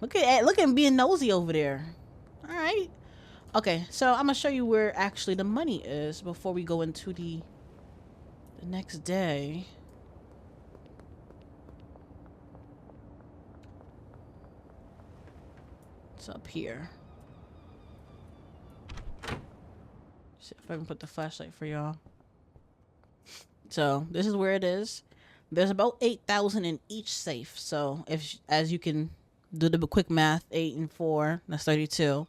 Look at being nosy over there. All right. Okay, so I'm gonna show you where actually the money is before we go into the next day. It's up here. See if I can put the flashlight for y'all. So this is where it is. There's about 8,000 in each safe. So if, as you can do the quick math, 8 and 4, that's 32.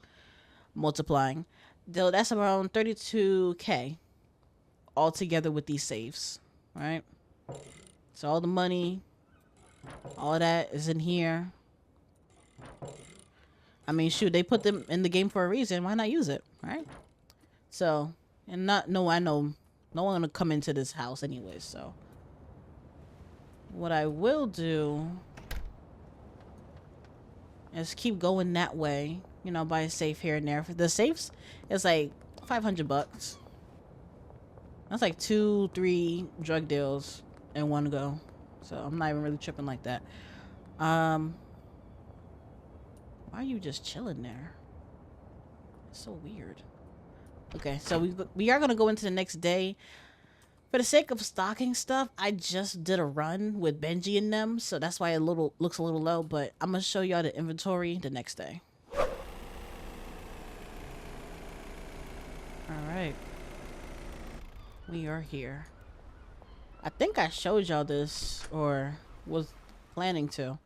Multiplying. Though that's around 32K all together with these safes. Right? So all the money, all of that is in here. I mean, shoot, they put them in the game for a reason. Why not use it? Right? So, and I know no one gonna come into this house anyway, so what I will do is keep going that way, you know, buy a safe here and there. For the safes, it's like $500. That's like 2-3 drug deals in one go. So I'm not even really tripping like that. Why are you just chilling there? It's so weird. Okay, so we are gonna go into the next day. For the sake of stocking stuff, I just did a run with Benji and them, so that's why it looks a little low. But I'm gonna show y'all the inventory the next day. All right, we are here. I think I showed y'all this or was planning to.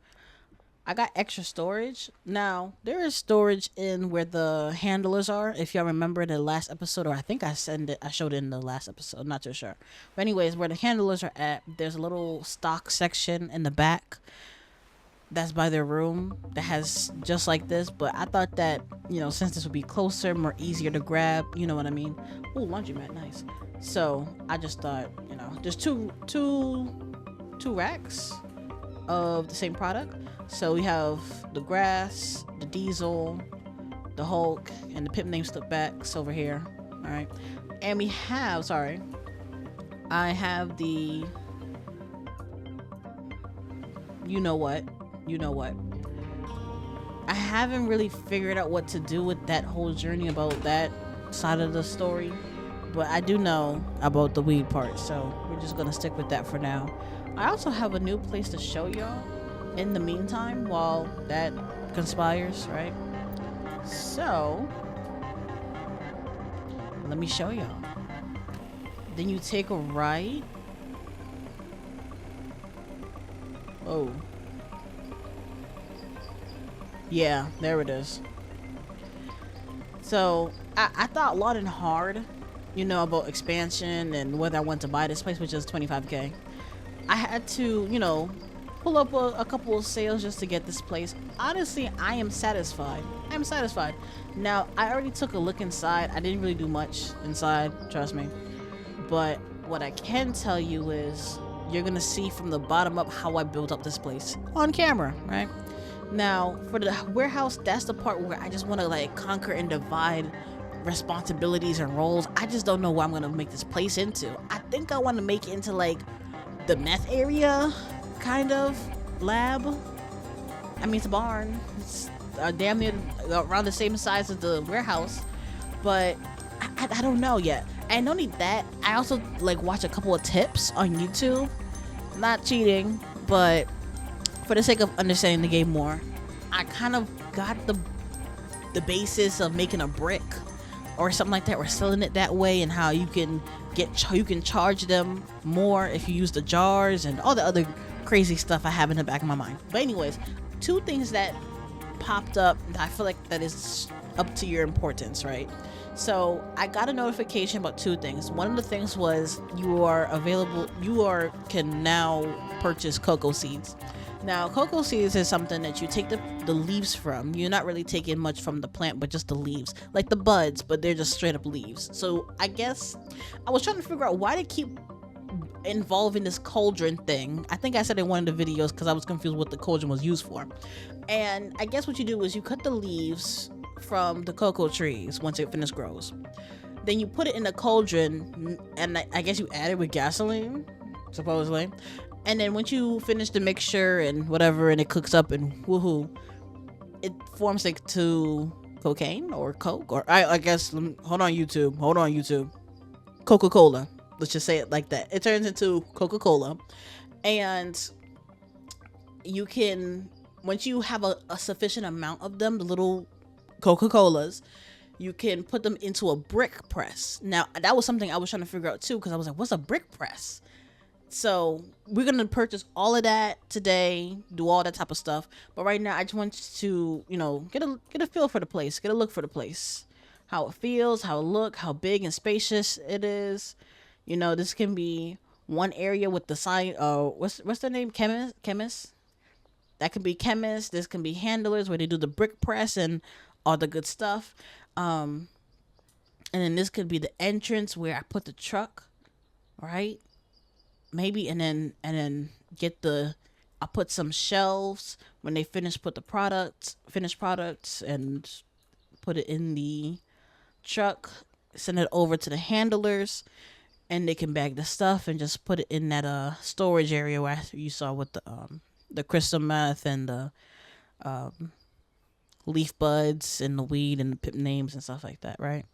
I got extra storage. Now, there is storage in where the handlers are. If y'all remember the last episode, or I think I showed it in the last episode. I'm not too sure. But anyways, where the handlers are at, there's a little stock section in the back that's by their room that has just like this. But I thought that, you know, since this would be closer, more easier to grab, you know what I mean? Ooh, laundromat, nice. So I just thought, you know, there's two racks of the same product. So we have the grass, the diesel, the Hulk, and the pimp name slip backs over here. All right, and we have, I have the, you know what, I haven't really figured out what to do with that whole journey about that side of the story, but I do know about the weed part, so we're just gonna stick with that for now. I also have a new place to show y'all in the meantime while that conspires, right? So let me show y'all. Then you take a right. Oh, yeah, there it is. So I thought long and hard, you know, about expansion and whether I want to buy this place, which is 25K. I had to, you know, pull up a couple of sales just to get this place. Honestly, I am satisfied. Now, I already took a look inside. I didn't really do much inside, trust me. But what I can tell you is you're gonna see from the bottom up how I built up this place on camera, right? Now, for the warehouse, that's the part where I just want to like conquer and divide responsibilities and roles. I just don't know what I'm gonna make this place into. I think I want to make it into like the meth area, kind of lab. I mean, it's a barn. It's damn near around the same size as the warehouse, but I don't know yet. And not only that, I also like watch a couple of tips on YouTube. Not cheating, but for the sake of understanding the game more, I kind of got the basis of making a brick or something like that, or selling it that way, and how you can charge them more if you use the jars and all the other crazy stuff I have in the back of my mind. But anyways, two things that popped up that I feel like that is up to your importance, right? So I got a notification about two things. One of the things was can now purchase cocoa seeds. Now, cocoa seeds is something that you take the leaves from. You're not really taking much from the plant, but just the leaves, like the buds, but they're just straight up leaves. So I guess I was trying to figure out why they keep involving this cauldron thing. I think I said in one of the videos because I was confused what the cauldron was used for. And I guess what you do is you cut the leaves from the cocoa trees once it finishes grows. Then you put it in a cauldron, and I guess you add it with gasoline, supposedly. And then once you finish the mixture and whatever, and it cooks up and woohoo, it forms like to cocaine or coke, or I guess, hold on YouTube, Coca-Cola. Let's just say it like that. It turns into Coca-Cola, and you can, once you have a sufficient amount of them, the little Coca-Colas, you can put them into a brick press. Now that was something I was trying to figure out too, because I was like, what's a brick press? So we're gonna purchase all of that today, do all that type of stuff. But right now, I just want to, get a feel for the place, get a look for the place, how it feels, how it look, how big and spacious it is. This can be one area with the sign. What's their name? Chemist. That could be chemists. This can be handlers where they do the brick press and all the good stuff. And then this could be the entrance where I put the truck, right? Maybe, and then get the, I put some shelves when they put the finished products, and put it in the truck, send it over to the handlers, and they can bag the stuff and just put it in that storage area where you saw with the crystal meth and the leaf buds and the weed and the pip names and stuff like that, right?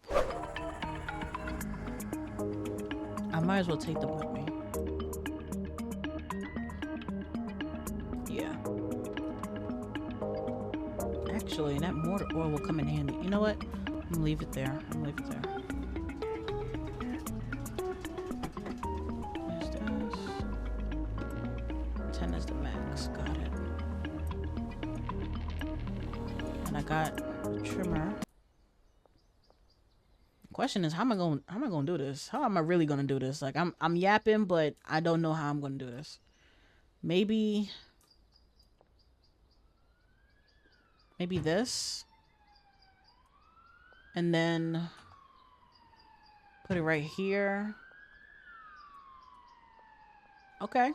I might as well take them with me. Yeah. Actually, that mortar oil will come in handy. You know what? I'm gonna leave it there. There's this. 10 is the max. Got it. And I got a trimmer. Question is, how am I gonna do this? How am I really gonna do this? Like, I'm yapping, but I don't know how I'm gonna do this. Maybe this, and then put it right here. Okay.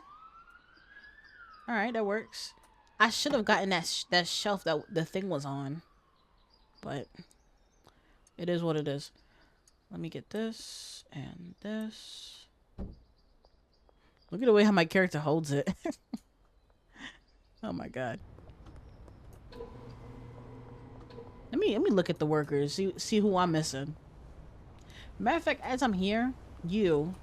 All right, that works. I should have gotten that shelf that the thing was on, but it is what it is. Let me get this and this. Look at the way how my character holds it. Oh my god. Let me look at the workers. See who I'm missing. Matter of fact, as I'm here, you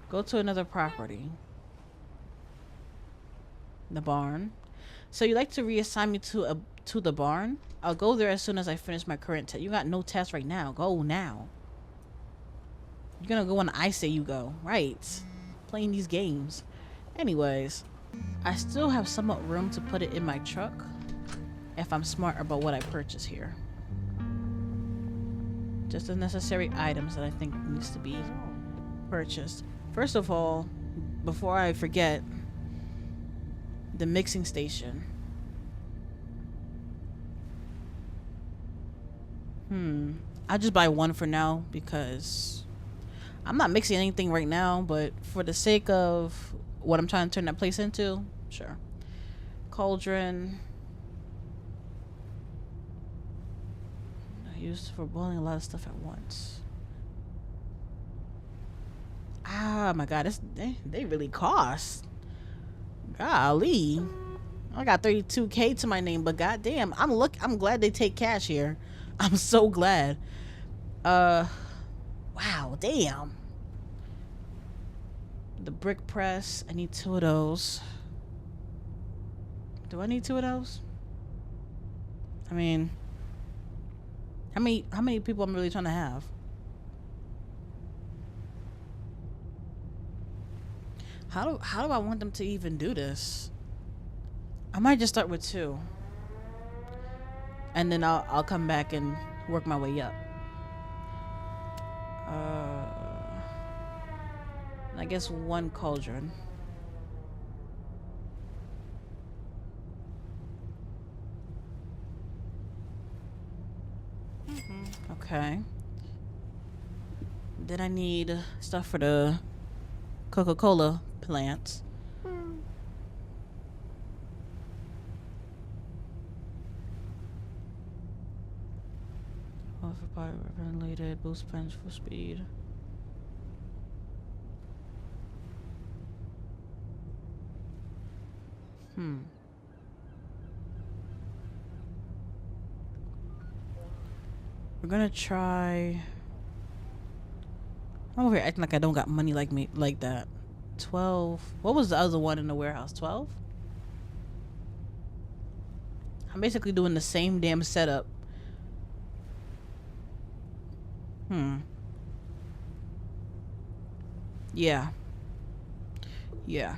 go to another property. The barn. So you like to reassign me to the barn? I'll go there as soon as I finish my current test. You got no test right now. Go now. You're gonna go when I say you go. Right. Playing these games. Anyways, I still have somewhat room to put it in my truck if I'm smart about what I purchase here. Just the necessary items that I think needs to be purchased. First of all, before I forget, the mixing station. I'll just buy one for now because I'm not mixing anything right now, but for the sake of what I'm trying to turn that place into, sure. Cauldron. Used for boiling a lot of stuff at once. Ah, my god, they really cost. Golly. I got 32K to my name, but goddamn, I'm glad they take cash here. I'm so glad. Wow, damn. The brick press, I need 2 of those. Do I need 2 of those? I mean, how many people I'm really trying to have? How do I want them to even do this? I might just start with 2. And then I'll come back and work my way up. I guess 1 cauldron. Okay. Then I need stuff for the Coca-Cola plants. Ventilated, boost punch for speed. We're gonna try. I'm over here acting like I don't got money like me like that. 12. What was the other one in the warehouse? 12? I'm basically doing the same damn setup. Yeah. Yeah.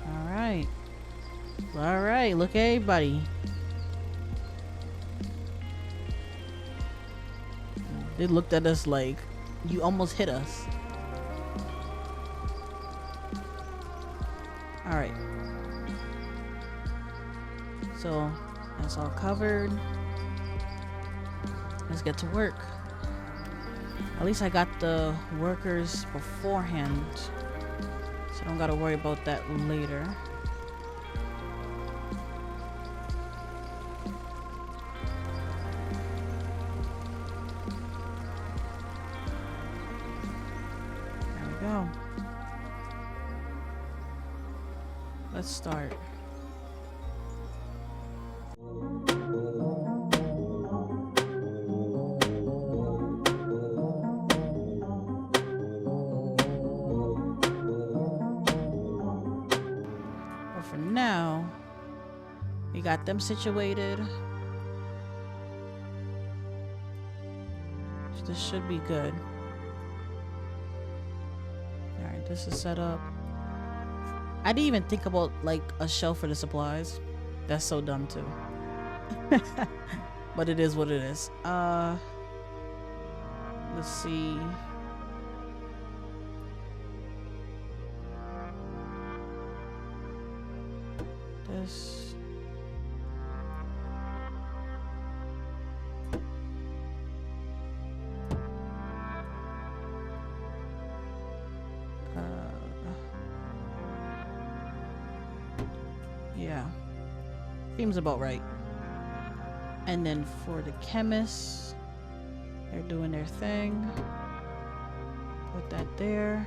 Alright. Alright, look at everybody. They looked at us like, you almost hit us. Alright. So, that's all covered. Let's get to work. At least I got the workers beforehand, so I don't gotta worry about that later. There we go. Let's start. For now, we got them situated. This should be good. Alright, this is set up. I didn't even think about like a shelf for the supplies. That's so dumb too. But it is what it is. Let's see. This. Yeah. Seems about right. And then for the chemists, they're doing their thing. Put that there.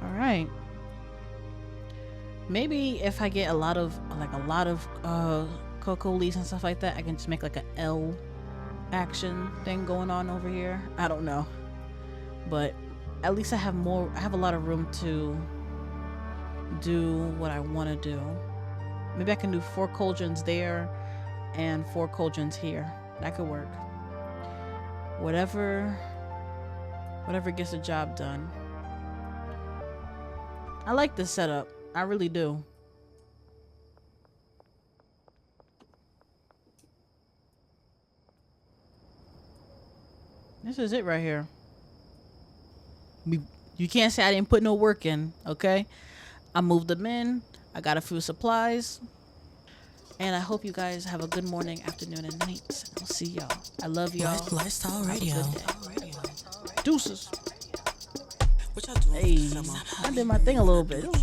All right. Maybe if I get a lot of cocoa leaves and stuff like that, I can just make like a L action thing going on over here. I don't know, but at least I have a lot of room to do what I want to do. Maybe I can do 4 cauldrons there and 4 cauldrons here. That could work. Whatever gets the job done. I like this setup. I really do. This is it right here. You can't say I didn't put no work in, okay? I moved them in. I got a few supplies. And I hope you guys have a good morning, afternoon, and night. I'll see y'all. I love y'all. Lifestyle Radio. Deuces. Hey, I did my thing a little bit. What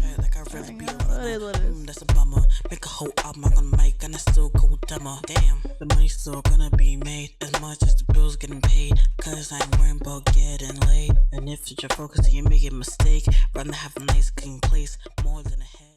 is? That's a bummer. Make a whole album on the mic and I still go dumber. Damn, the money's still gonna be made as much as the bills getting paid. Cause I ain't worrying about getting laid. And if you're focused and you make a mistake, rather have a nice clean place more than a head.